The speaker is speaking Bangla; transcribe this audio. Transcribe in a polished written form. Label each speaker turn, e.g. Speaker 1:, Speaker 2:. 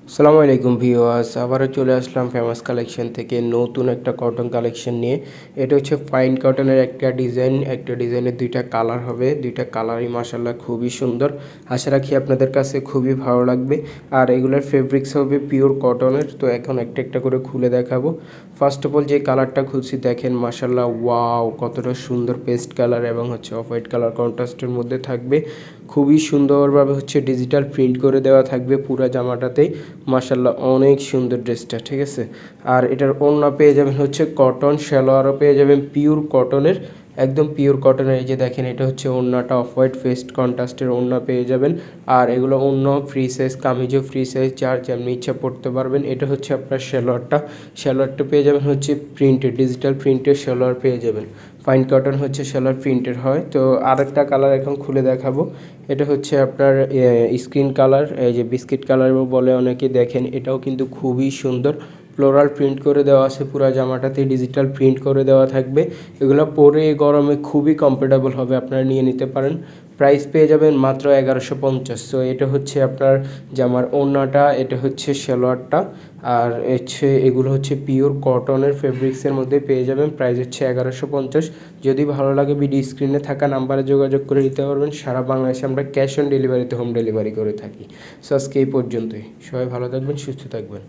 Speaker 1: আসসালামু আলাইকুম ভিউয়ার্স, আবারও চলে আসলাম ফেমাস কালেকশন থেকে নতুন একটা কটন কালেকশন নিয়ে। এটা হচ্ছে ফাইন কটনের একটা ডিজাইনের দুইটা কালার হবে। দুইটা কালারই মাশাআল্লাহ খুবই সুন্দর। আশা রাখি আপনাদের কাছে খুবই ভালো লাগবে। আর এগুলোর ফেব্রিক্স হবে পিওর কটনের। তো এখন একটা একটা করে খুলে দেখাবো। ফার্স্ট অফ অল যে কালারটা খুলছি দেখেন, মাশাআল্লাহ ওয়াও, কতটা সুন্দর পেস্ট কালার এবং হচ্ছে অফ হোয়াইট কালার কন্ট্রাস্টের মধ্যে থাকবে। খুবই সুন্দরভাবে হচ্ছে ডিজিটাল প্রিন্ট করে দেওয়া থাকবে পুরো জামাটাতেই। মাশাআল্লাহ অনেক সুন্দর ড্রেসটা, ঠিক আছে। আর এটার ওড়না পেয়ে যাবেন হচ্ছে কটন, সালোয়ারও পেয়ে যাবেন পিওর কটনের, একদম পিওর কটনের। এই যে দেখেন, এটা হচ্ছে ওড়নাটা অফ হোয়াইট ফেস্ট কন্ট্রাস্টের ওড়না পেয়ে যাবেন। আর এগুলো ওড়না ফ্রি সাইজ, কামিজও ফ্রি সাইজ, যার যেমনি ইচ্ছা পড়তে পারবেন। এটা হচ্ছে আপনার সালোয়ারটা পেয়ে যাবেন হচ্ছে প্রিন্টেড, ডিজিটাল প্রিন্টের সালোয়ার পেয়ে যাবেন। ফাইন কটন হচ্ছে সালোয়ার প্রিন্টের হয়। তো আরেকটা কালার এখন খুলে দেখাবো। এটা হচ্ছে আপনার স্কিন কালার, এই যে বিস্কিট কালার বলে অনেকে, দেখেন এটাও কিন্তু খুবই সুন্দর। ফ্লোরাল প্রিন্ট করে দেওয়া আছে পুরো জামাটাতে, ডিজিটাল প্রিন্ট করে দেওয়া থাকবে। এগুলো পরে গরমে খুবই কমফোর্টেবল হবে, আপনারা নিয়ে নিতে পারেন। প্রাইস পেয়ে যাবেন মাত্র 1150। সো এটা হচ্ছে আপনার জামার ওড়নাটা, এটা হচ্ছে সালোয়ারটা। আর এগুলো হচ্ছে পিওর কটনের ফেব্রিক্সের মধ্যে পেয়ে যাবেন। প্রাইস হচ্ছে 1150। যদি ভালো লাগে ভিডিও স্ক্রিনে থাকা নাম্বারে যোগাযোগ করে নিতে পারবেন। সারা বাংলাদেশে আমরা ক্যাশ অন ডেলিভারিতে হোম ডেলিভারি করে থাকি। সো আজকে এই পর্যন্তই। সবাই ভালো থাকবেন, সুস্থ থাকবেন।